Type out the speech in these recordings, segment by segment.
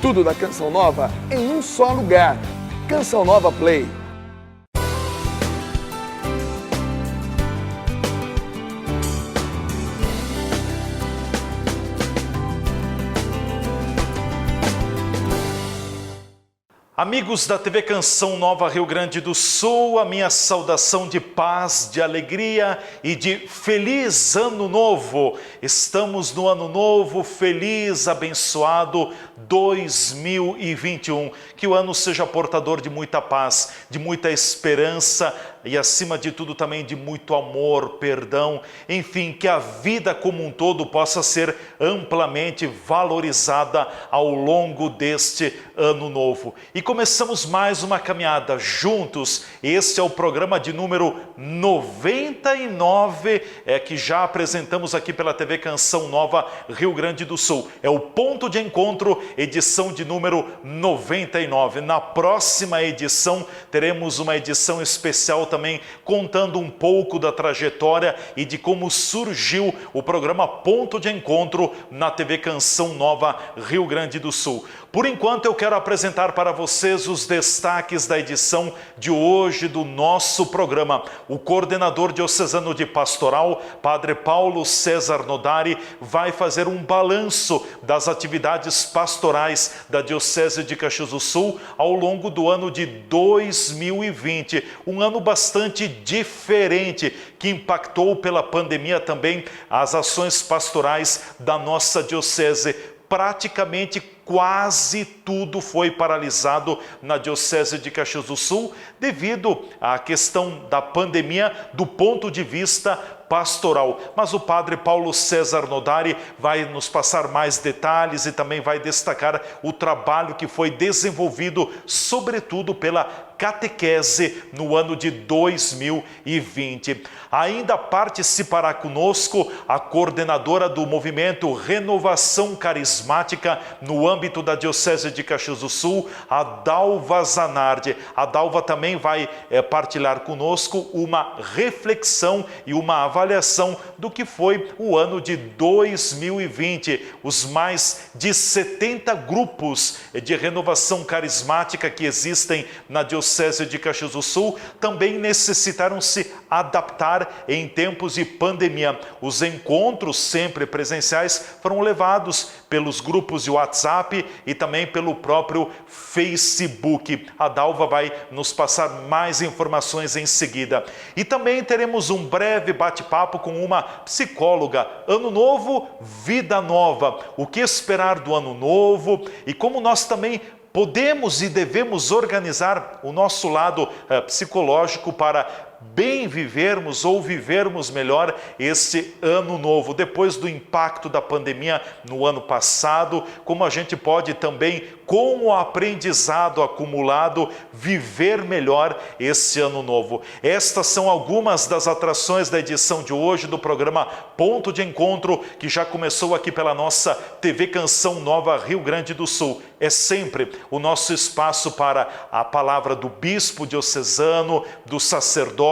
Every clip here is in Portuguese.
Tudo da Canção Nova em um só lugar. Canção Nova Play. Amigos da TV Canção Nova Rio Grande do Sul, a minha saudação de paz, de alegria e de feliz ano novo. Estamos no ano novo, feliz, abençoado 2021. Que o ano seja portador de muita paz, de muita esperança e acima de tudo também de muito amor, perdão, enfim, que a vida como um todo possa ser amplamente valorizada ao longo deste ano novo. E começamos mais uma caminhada juntos. Este é o programa de número 99, que já apresentamos aqui pela TV Canção Nova Rio Grande do Sul. É o Ponto de Encontro, edição de número 99. Na próxima edição teremos uma edição especial também contando um pouco da trajetória e de como surgiu o programa Ponto de Encontro na TV Canção Nova Rio Grande do Sul. Por enquanto eu quero apresentar para vocês os destaques da edição de hoje do nosso programa. O coordenador diocesano de pastoral, Padre Paulo César Nodari, vai fazer um balanço das atividades pastorais da Diocese de Caxias do Sul ao longo do ano de 2020. Um ano bastante diferente, que impactou pela pandemia também as ações pastorais da nossa Diocese. Praticamente quase tudo foi paralisado na Diocese de Caxias do Sul devido à questão da pandemia do ponto de vista pastoral. Mas o Padre Paulo César Nodari vai nos passar mais detalhes e também vai destacar o trabalho que foi desenvolvido, sobretudo pela catequese no ano de 2020. Ainda participará conosco a coordenadora do movimento Renovação Carismática no âmbito da Diocese de Caxias do Sul, a Dalva Zanardi. A Dalva também vai partilhar conosco uma reflexão e uma avaliação do que foi o ano de 2020. Os mais de 70 grupos de renovação carismática que existem na Diocese de Caxias do Sul também necessitaram se adaptar em tempos de pandemia. Os encontros sempre presenciais foram levados pelos grupos de WhatsApp e também pelo próprio Facebook. A Dalva vai nos passar mais informações em seguida. E também teremos um breve bate-papo com uma psicóloga. Ano novo, vida nova. O que esperar do ano novo e como nós também podemos e devemos organizar o nosso lado psicológico para bem vivermos ou vivermos melhor este ano novo, depois do impacto da pandemia no ano passado, como a gente pode também, com o aprendizado acumulado, viver melhor esse ano novo. Estas são algumas das atrações da edição de hoje do programa Ponto de Encontro, que já começou aqui pela nossa TV Canção Nova Rio Grande do Sul. É sempre o nosso espaço para a palavra do bispo diocesano, dos sacerdotes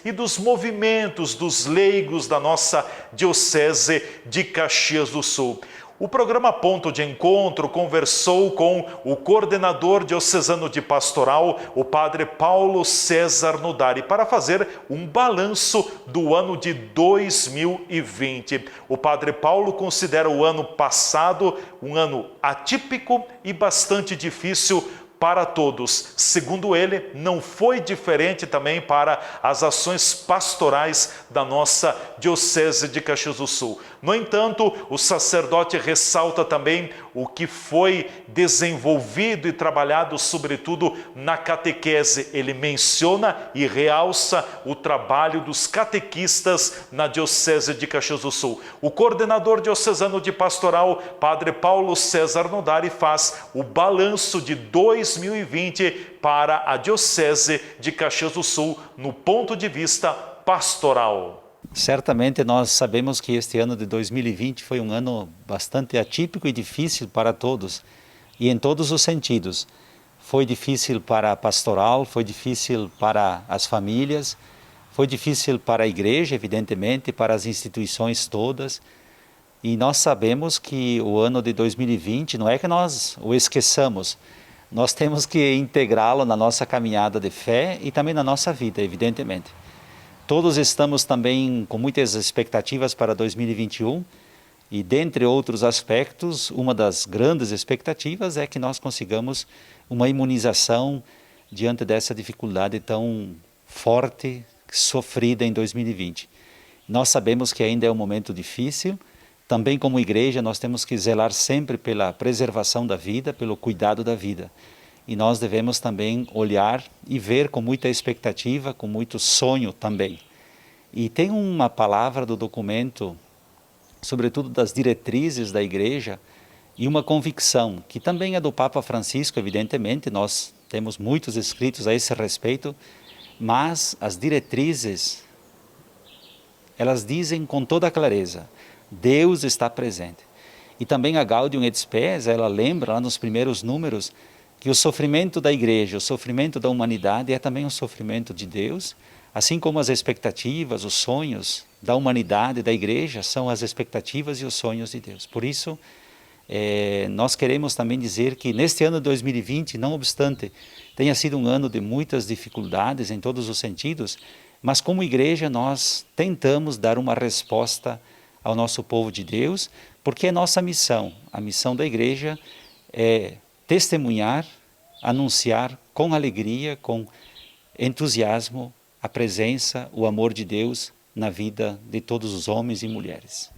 e dos movimentos dos leigos da nossa Diocese de Caxias do Sul. O programa Ponto de Encontro conversou com o coordenador diocesano de pastoral, o Padre Paulo César Nodari, para fazer um balanço do ano de 2020. O Padre Paulo considera o ano passado um ano atípico e bastante difícil para todos. Segundo ele, não foi diferente também para as ações pastorais da nossa Diocese de Caxias do Sul. No entanto, o sacerdote ressalta também o que foi desenvolvido e trabalhado, sobretudo, na catequese. Ele menciona e realça o trabalho dos catequistas na Diocese de Caxias do Sul. O coordenador diocesano de pastoral, Padre Paulo César Nodari, faz o balanço de 2020 para a Diocese de Caxias do Sul no ponto de vista pastoral. Certamente nós sabemos que este ano de 2020 foi um ano bastante atípico e difícil para todos, e em todos os sentidos. Foi difícil para a pastoral, foi difícil para as famílias, foi difícil para a igreja, evidentemente, para as instituições todas, E nós sabemos que o ano de 2020 não é que nós o esqueçamos, nós temos que integrá-lo na nossa caminhada de fé e também na nossa vida, evidentemente. Todos estamos também com muitas expectativas para 2021 e, dentre outros aspectos, uma das grandes expectativas é que nós consigamos uma imunização diante dessa dificuldade tão forte, sofrida em 2020. Nós sabemos que ainda é um momento difícil, também como igreja nós temos que zelar sempre pela preservação da vida, pelo cuidado da vida. E nós devemos também olhar e ver com muita expectativa, com muito sonho também. E tem uma palavra do documento, sobretudo das diretrizes da igreja, e uma convicção, que também é do Papa Francisco, evidentemente, nós temos muitos escritos a esse respeito, mas as diretrizes, elas dizem com toda clareza, Deus está presente. E também a Gaudium et Spes, ela lembra lá nos primeiros números, que o sofrimento da igreja, o sofrimento da humanidade é também um sofrimento de Deus, assim como as expectativas, os sonhos da humanidade, da igreja, são as expectativas e os sonhos de Deus. Por isso, nós queremos também dizer que neste ano de 2020, não obstante, tenha sido um ano de muitas dificuldades em todos os sentidos, mas como igreja nós tentamos dar uma resposta ao nosso povo de Deus, porque é nossa missão. A missão da igreja é testemunhar, anunciar com alegria, com entusiasmo, a presença, o amor de Deus na vida de todos os homens e mulheres.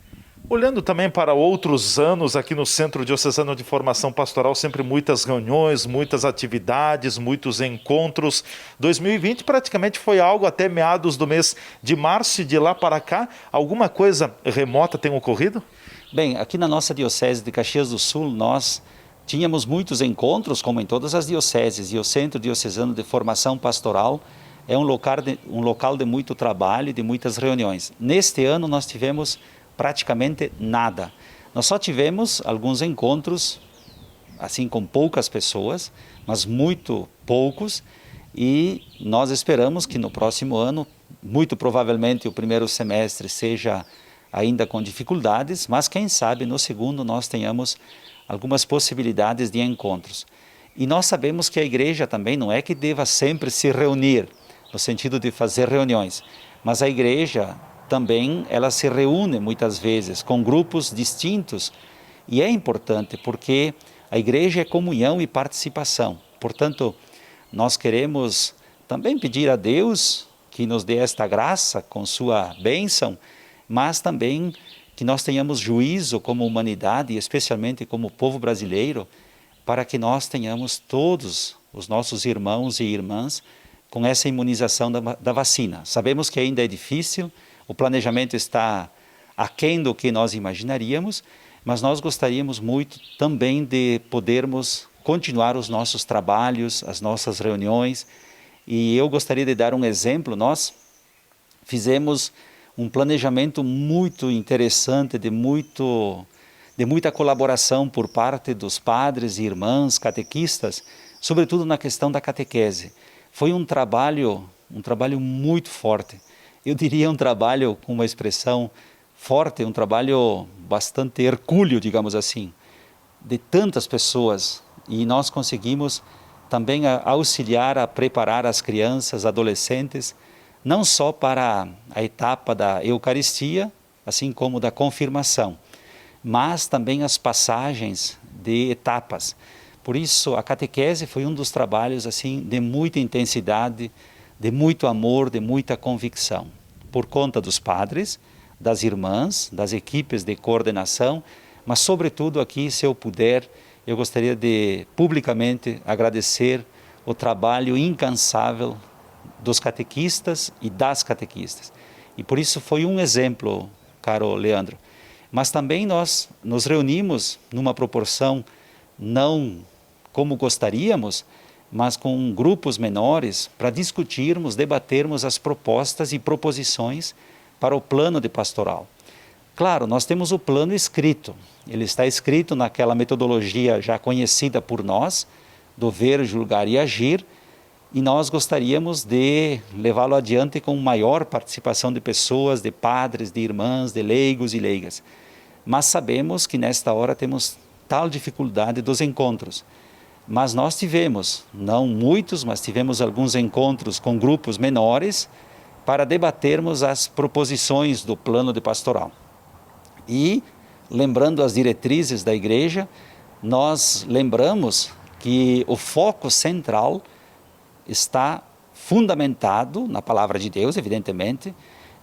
Olhando também para outros anos aqui no Centro Diocesano de Formação Pastoral, sempre muitas reuniões, muitas atividades, muitos encontros. 2020 praticamente foi algo até meados do mês de março, e de lá para cá, alguma coisa remota tem ocorrido? Bem, aqui na nossa Diocese de Caxias do Sul, nós tínhamos muitos encontros, como em todas as dioceses, e o Centro Diocesano de Formação Pastoral é um local de muito trabalho e de muitas reuniões. Neste ano nós tivemos praticamente nada. Nós só tivemos alguns encontros, assim com poucas pessoas, mas muito poucos, e nós esperamos que no próximo ano, muito provavelmente o primeiro semestre seja ainda com dificuldades, mas quem sabe no segundo nós tenhamos algumas possibilidades de encontros. E nós sabemos que a igreja também não é que deva sempre se reunir, no sentido de fazer reuniões, mas a igreja também ela se reúne muitas vezes com grupos distintos, e é importante porque a igreja é comunhão e participação. Portanto, nós queremos também pedir a Deus que nos dê esta graça com sua bênção, mas também que nós tenhamos juízo como humanidade, e especialmente como povo brasileiro, para que nós tenhamos todos os nossos irmãos e irmãs com essa imunização da vacina. Sabemos que ainda é difícil, o planejamento está aquém do que nós imaginaríamos, mas nós gostaríamos muito também de podermos continuar os nossos trabalhos, as nossas reuniões, e eu gostaria de dar um exemplo. Nós fizemos um planejamento muito interessante, de muita colaboração por parte dos padres e irmãs, catequistas, sobretudo na questão da catequese. Foi um trabalho muito forte. Eu diria um trabalho com uma expressão forte, um trabalho bastante hercúleo, digamos assim, de tantas pessoas. E nós conseguimos também auxiliar a preparar as crianças, adolescentes, não só para a etapa da Eucaristia, assim como da confirmação, mas também as passagens de etapas. Por isso, a catequese foi um dos trabalhos assim de muita intensidade, de muito amor, de muita convicção, por conta dos padres, das irmãs, das equipes de coordenação, mas sobretudo aqui, se eu puder, eu gostaria de publicamente agradecer o trabalho incansável dos catequistas e das catequistas. E por isso foi um exemplo, caro Leandro. Mas também nós nos reunimos numa proporção não como gostaríamos, mas com grupos menores para discutirmos, debatermos as propostas e proposições para o plano de pastoral. Claro, nós temos o plano escrito, ele está escrito naquela metodologia já conhecida por nós, do ver, julgar e agir, e nós gostaríamos de levá-lo adiante com maior participação de pessoas, de padres, de irmãs, de leigos e leigas. mas sabemos que nesta hora temos tal dificuldade dos encontros. Mas nós tivemos, não muitos, mas tivemos alguns encontros com grupos menores para debatermos as proposições do plano de pastoral. E, lembrando as diretrizes da igreja, nós lembramos que o foco central está fundamentado na palavra de Deus, evidentemente,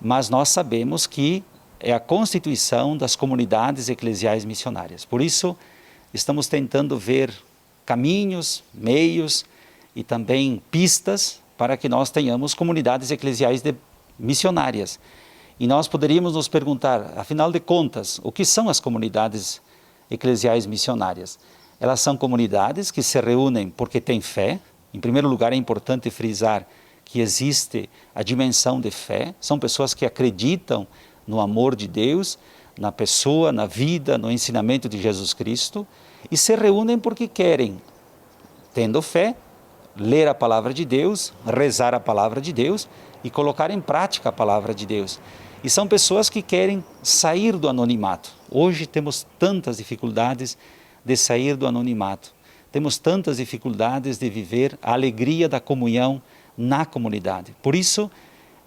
mas nós sabemos que é a constituição das comunidades eclesiais missionárias. Por isso, estamos tentando ver caminhos, meios e também pistas para que nós tenhamos comunidades eclesiais missionárias. E nós poderíamos nos perguntar, afinal de contas, o que são as comunidades eclesiais missionárias? Elas são comunidades que se reúnem porque têm fé. Em primeiro lugar, é importante frisar que existe a dimensão de fé. São pessoas que acreditam no amor de Deus, na pessoa, na vida, no ensinamento de Jesus Cristo, e se reúnem porque querem, tendo fé, ler a palavra de Deus, rezar a palavra de Deus e colocar em prática a palavra de Deus. E são pessoas que querem sair do anonimato. Hoje temos tantas dificuldades de sair do anonimato. Temos tantas dificuldades de viver a alegria da comunhão na comunidade. Por isso,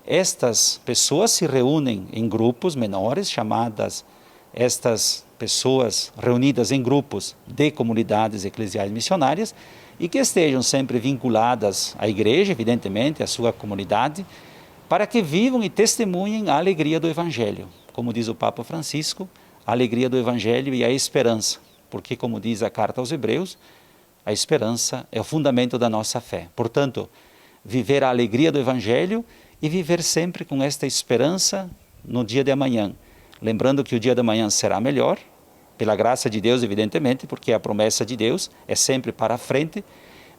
estas pessoas se reúnem em grupos menores, chamadas estas pessoas reunidas em grupos de comunidades eclesiais missionárias e que estejam sempre vinculadas à igreja, evidentemente, à sua comunidade, para que vivam e testemunhem a alegria do Evangelho. Como diz o Papa Francisco, a alegria do Evangelho e a esperança, porque, como diz a carta aos Hebreus, a esperança é o fundamento da nossa fé. Portanto, viver a alegria do Evangelho e viver sempre com esta esperança no dia de amanhã. Lembrando que o dia de amanhã será melhor, pela graça de Deus, evidentemente, porque a promessa de Deus é sempre para a frente,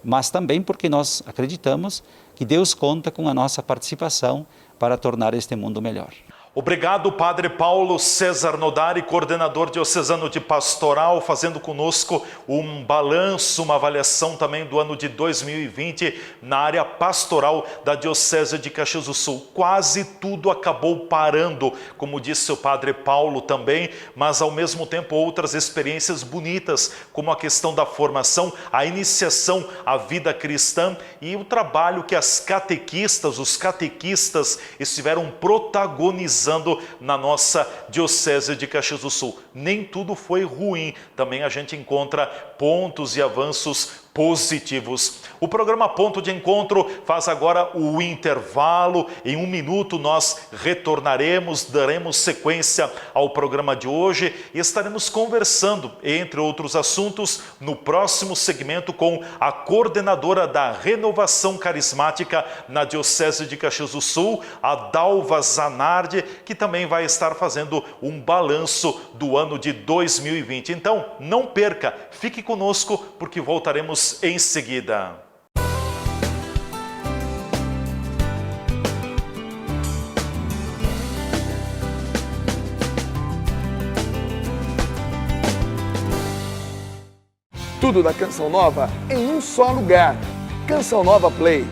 mas também porque nós acreditamos que Deus conta com a nossa participação para tornar este mundo melhor. Obrigado, Padre Paulo César Nodari, coordenador diocesano de pastoral, fazendo conosco um balanço, uma avaliação também do ano de 2020 na área pastoral da Diocese de Caxias do Sul. Quase tudo acabou parando, como disse o Padre Paulo também, mas ao mesmo tempo outras experiências bonitas, como a questão da formação, a iniciação à vida cristã e o trabalho que as catequistas, os catequistas estiveram protagonizando na nossa Diocese de Caxias do Sul. Nem tudo foi ruim, também a gente encontra pontos e avanços positivos. O programa Ponto de Encontro faz agora o intervalo. Em 1 minuto nós retornaremos, daremos sequência ao programa de hoje e estaremos conversando, entre outros assuntos, no próximo segmento com a coordenadora da Renovação Carismática na Diocese de Caxias do Sul, a Dalva Zanardi, que também vai estar fazendo um balanço do ano de 2020. Então, não perca, fique conosco porque voltaremos em seguida. Tudo da Canção Nova em um só lugar. Canção Nova Play.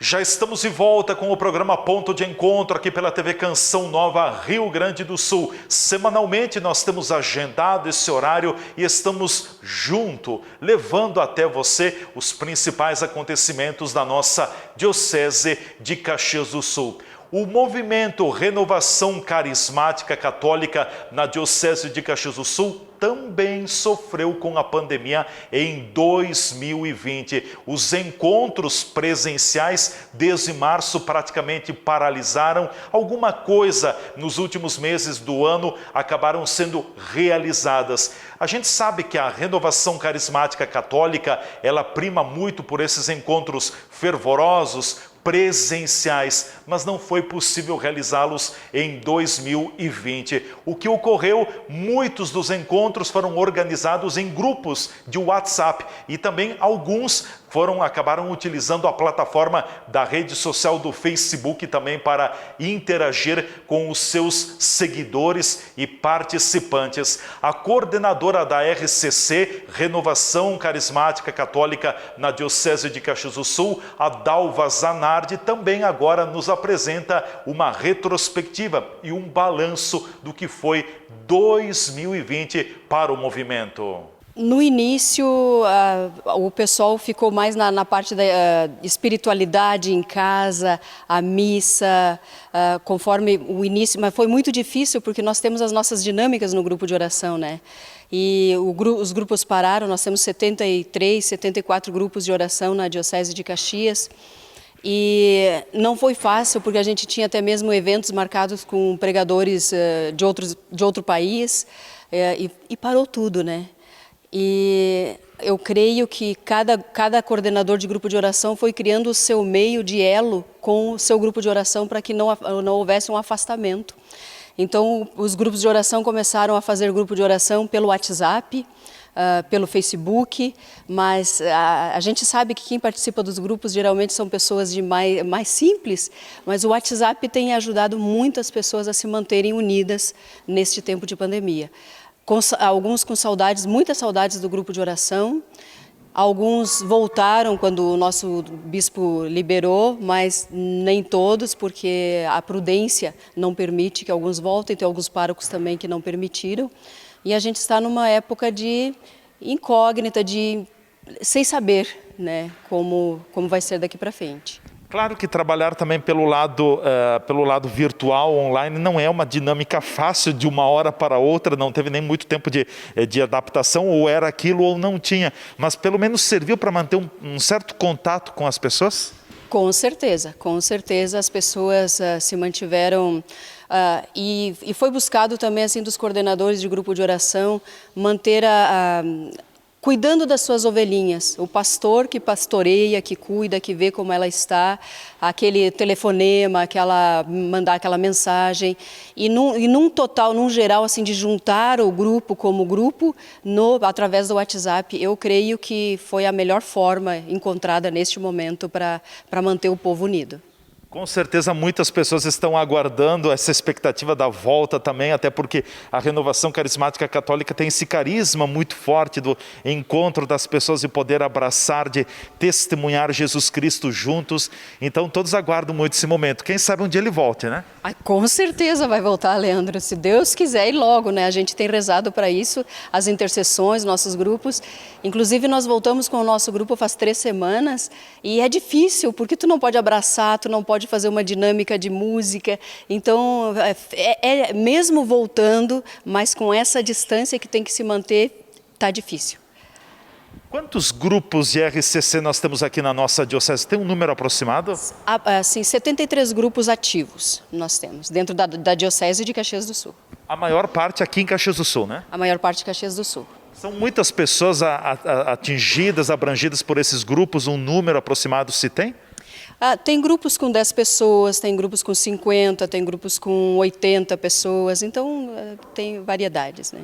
Já estamos de volta com o programa Ponto de Encontro aqui pela TV Canção Nova Rio Grande do Sul. Semanalmente nós temos agendado esse horário e estamos junto, levando até você os principais acontecimentos da nossa Diocese de Caxias do Sul. O movimento Renovação Carismática Católica na Diocese de Caxias do Sul também sofreu com a pandemia em 2020. Os encontros presenciais desde março praticamente paralisaram. Alguma coisa nos últimos meses do ano acabaram sendo realizadas. A gente sabe que a Renovação Carismática Católica, ela prima muito por esses encontros fervorosos, presenciais, mas não foi possível realizá-los em 2020. O que ocorreu? Muitos dos encontros foram organizados em grupos de WhatsApp e também alguns acabaram utilizando a plataforma da rede social do Facebook também para interagir com os seus seguidores e participantes. A coordenadora da RCC, Renovação Carismática Católica na Diocese de Caxias do Sul, a Dalva Zanardi, também agora nos apresenta uma retrospectiva e um balanço do que foi 2020 para o movimento. No início, o pessoal ficou mais na parte da espiritualidade em casa, a missa, conforme o início, mas foi muito difícil porque nós temos as nossas dinâmicas no grupo de oração, né? E os grupos pararam, nós temos 73, 74 grupos de oração na Diocese de Caxias. E não foi fácil porque a gente tinha até mesmo eventos marcados com pregadores de outro país e parou tudo, né? E eu creio que cada coordenador de grupo de oração foi criando o seu meio de elo com o seu grupo de oração para que não houvesse um afastamento. Então, os grupos de oração começaram a fazer grupo de oração pelo WhatsApp, pelo Facebook, mas a gente sabe que quem participa dos grupos geralmente são pessoas de mais simples, mas o WhatsApp tem ajudado muitas pessoas a se manterem unidas neste tempo de pandemia. Alguns com saudades, muitas saudades do grupo de oração, alguns voltaram quando o nosso bispo liberou, mas nem todos, porque a prudência não permite que alguns voltem, tem alguns párocos também que não permitiram. E a gente está numa época de incógnita, sem saber, né, como vai ser daqui para frente. Claro que trabalhar também pelo lado virtual, online, não é uma dinâmica fácil de uma hora para outra, não teve nem muito tempo de adaptação, ou era aquilo ou não tinha, mas pelo menos serviu para manter um certo contato com as pessoas? Com certeza as pessoas se mantiveram e foi buscado também assim dos coordenadores de grupo de oração manter cuidando das suas ovelhinhas, o pastor que pastoreia, que cuida, que vê como ela está, aquele telefonema, mandar aquela mensagem, e num geral, assim, de juntar o grupo como grupo através do WhatsApp, eu creio que foi a melhor forma encontrada neste momento para manter o povo unido. Com certeza muitas pessoas estão aguardando essa expectativa da volta também, até porque a Renovação Carismática Católica tem esse carisma muito forte do encontro das pessoas, de poder abraçar, de testemunhar Jesus Cristo juntos. Então todos aguardam muito esse momento. Quem sabe um dia ele volte, né? Com certeza vai voltar, Leandro, se Deus quiser, e logo, né? A gente tem rezado para isso, as intercessões, nossos grupos. Inclusive nós voltamos com o nosso grupo faz 3 semanas e é difícil, porque tu não pode abraçar, tu não pode fazer uma dinâmica de música, então mesmo voltando, mas com essa distância que tem que se manter, tá difícil. Quantos grupos de RCC nós temos aqui na nossa diocese? Tem um número aproximado? Sim, 73 grupos ativos nós temos, dentro da Diocese de Caxias do Sul. A maior parte aqui em Caxias do Sul, né? A maior parte de Caxias do Sul. São muitas pessoas atingidas, abrangidas por esses grupos, um número aproximado se tem? Tem grupos com 10 pessoas, tem grupos com 50, tem grupos com 80 pessoas, então tem variedades, né?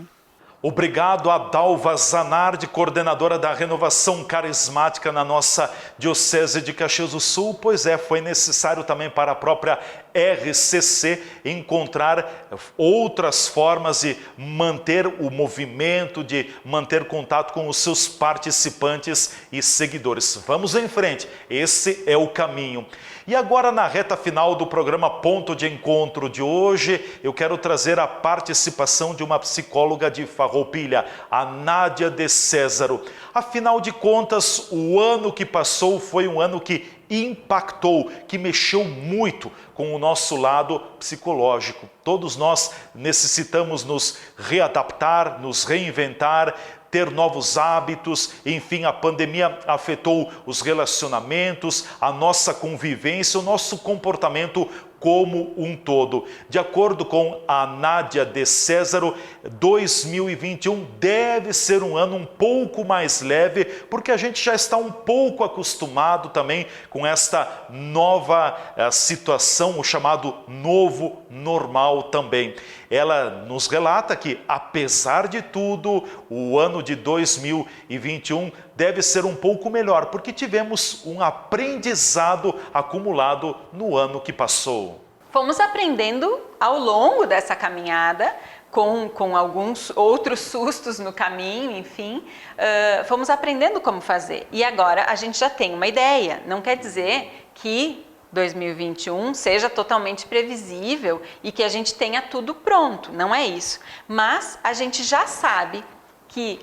Obrigado a Dalva Zanardi, coordenadora da Renovação Carismática na nossa Diocese de Caxias do Sul. Pois é, foi necessário também para a própria RCC encontrar outras formas de manter o movimento, de manter contato com os seus participantes e seguidores. Vamos em frente, esse é o caminho. E agora, na reta final do programa Ponto de Encontro de hoje, eu quero trazer a participação de uma psicóloga de Farroupilha, a Nádia de Césaro. Afinal de contas, o ano que passou foi um ano que impactou, que mexeu muito com o nosso lado psicológico. Todos nós necessitamos nos readaptar, nos reinventar, ter novos hábitos, enfim, a pandemia afetou os relacionamentos, a nossa convivência, o nosso comportamento como um todo. De acordo com a Nádia de Césaro, 2021 deve ser um ano um pouco mais leve, porque a gente já está um pouco acostumado também com esta nova situação, o chamado novo normal também. Ela nos relata que, apesar de tudo, o ano de 2021 deve ser um pouco melhor, porque tivemos um aprendizado acumulado no ano que passou. Fomos aprendendo ao longo dessa caminhada, com alguns outros sustos no caminho, enfim, fomos aprendendo como fazer. E agora a gente já tem uma ideia. Não quer dizer que 2021 seja totalmente previsível e que a gente tenha tudo pronto, não é isso. Mas a gente já sabe que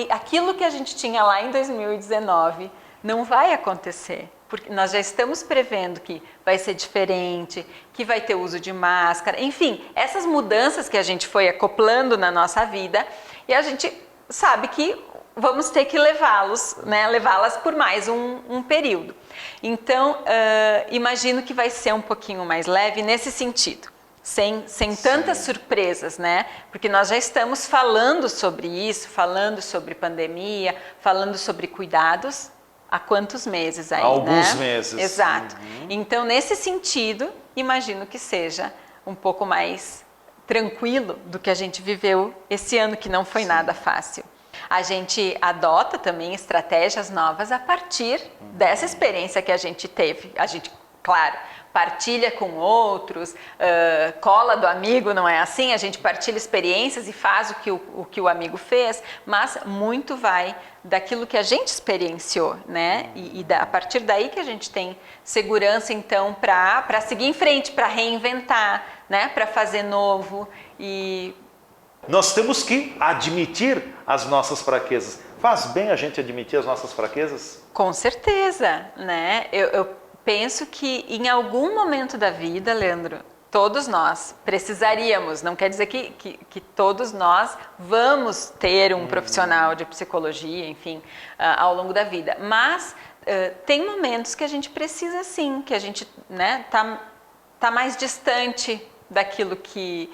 aquilo que a gente tinha lá em 2019 não vai acontecer. Porque nós já estamos prevendo que vai ser diferente, que vai ter uso de máscara, enfim, essas mudanças que a gente foi acoplando na nossa vida, e a gente sabe que vamos ter que levá-las por mais um período. Então, imagino que vai ser um pouquinho mais leve nesse sentido, sem tantas surpresas, né? Porque nós já estamos falando sobre isso, falando sobre pandemia, falando sobre cuidados, há quantos meses aí, Alguns né? meses. Exato. Então, nesse sentido, imagino que seja um pouco mais tranquilo do que a gente viveu esse ano, que não foi nada fácil. A gente adota também estratégias novas a partir dessa experiência que a gente teve. A gente, claro, partilha com outros, cola do amigo, não é assim? A gente partilha experiências e faz o que o amigo fez, mas muito vai daquilo que a gente experienciou, né? A partir daí que a gente tem segurança, então, para seguir em frente, para reinventar, né? Para fazer novo. E nós temos que admitir as nossas fraquezas. Faz bem a gente admitir as nossas fraquezas? com certeza, né? Eu penso que em algum momento da vida, Leandro, todos nós precisaríamos, não quer dizer que todos nós vamos ter um profissional de psicologia, enfim, ao longo da vida, mas tem momentos que a gente precisa sim, que a gente, né, tá mais distante daquilo que,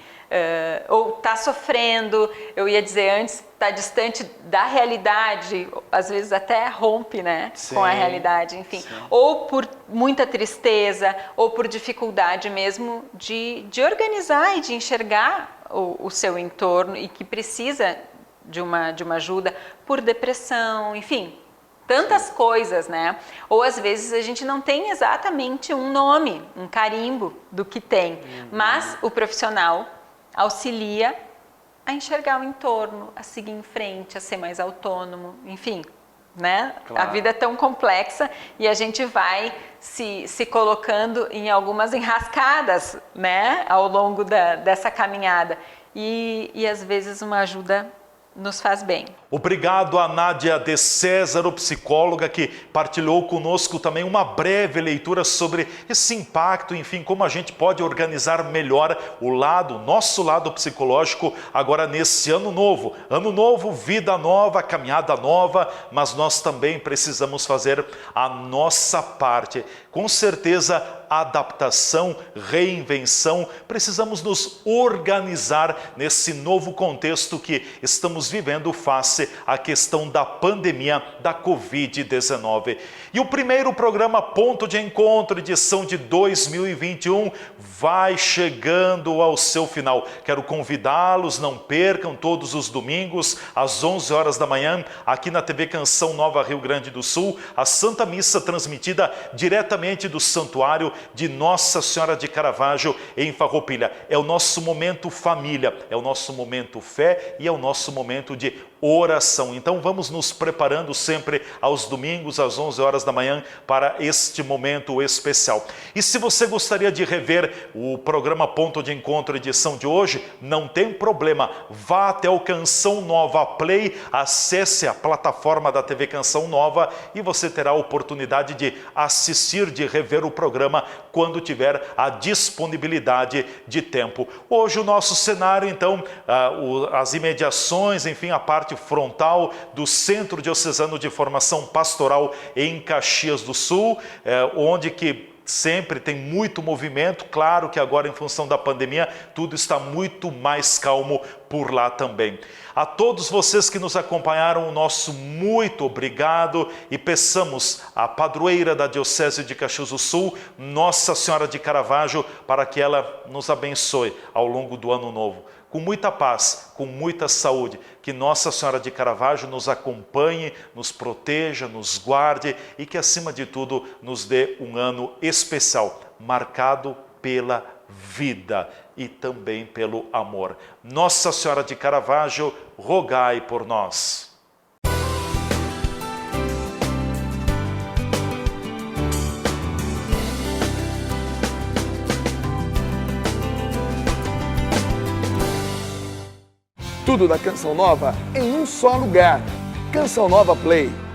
ou está sofrendo, eu ia dizer antes, está distante da realidade, às vezes até rompe, né, sim, com a realidade, enfim, sim. Ou por muita tristeza, ou por dificuldade mesmo de organizar e de enxergar o seu entorno e que precisa de uma ajuda, por depressão, enfim, tantas coisas, né? Ou às vezes a gente não tem exatamente um nome, um carimbo do que tem, mas o profissional auxilia a enxergar o entorno, a seguir em frente, a ser mais autônomo, enfim, né? Claro. A vida é tão complexa e a gente vai se colocando em algumas enrascadas, né? Ao longo dessa caminhada e às vezes uma ajuda nos faz bem. Obrigado a Nádia de César, psicóloga, que partilhou conosco também uma breve leitura sobre esse impacto, enfim, como a gente pode organizar melhor o nosso lado psicológico agora nesse ano novo. Ano novo, vida nova, caminhada nova, mas nós também precisamos fazer a nossa parte. Com certeza, adaptação, reinvenção, precisamos nos organizar nesse novo contexto que estamos vivendo face à questão da pandemia da Covid-19. E o primeiro programa Ponto de Encontro, edição de 2021, vai chegando ao seu final. Quero convidá-los, não percam, todos os domingos, às 11 horas da manhã, aqui na TV Canção Nova Rio Grande do Sul, a Santa Missa transmitida diretamente do Santuário de Nossa Senhora de Caravaggio, em Farroupilha. É o nosso momento família, é o nosso momento fé e é o nosso momento de oração. Então vamos nos preparando sempre aos domingos, às 11 horas da manhã, para este momento especial. E se você gostaria de rever o programa Ponto de Encontro, edição de hoje, não tem problema. Vá até o Canção Nova Play, acesse a plataforma da TV Canção Nova e você terá a oportunidade de assistir, de rever o programa quando tiver a disponibilidade de tempo. Hoje o nosso cenário, então, as imediações, enfim, a parte frontal do Centro Diocesano de Formação Pastoral em Caxias do Sul, onde que sempre tem muito movimento. Claro que agora, em função da pandemia, tudo está muito mais calmo por lá também. A todos vocês que nos acompanharam, o nosso muito obrigado e peçamos à padroeira da Diocese de Caxias do Sul, Nossa Senhora de Caravaggio, para que ela nos abençoe ao longo do ano novo, com muita paz, com muita saúde, que Nossa Senhora de Caravaggio nos acompanhe, nos proteja, nos guarde e que, acima de tudo, nos dê um ano especial, marcado pela vida e também pelo amor. Nossa Senhora de Caravaggio, rogai por nós. Tudo da Canção Nova em um só lugar. Canção Nova Play.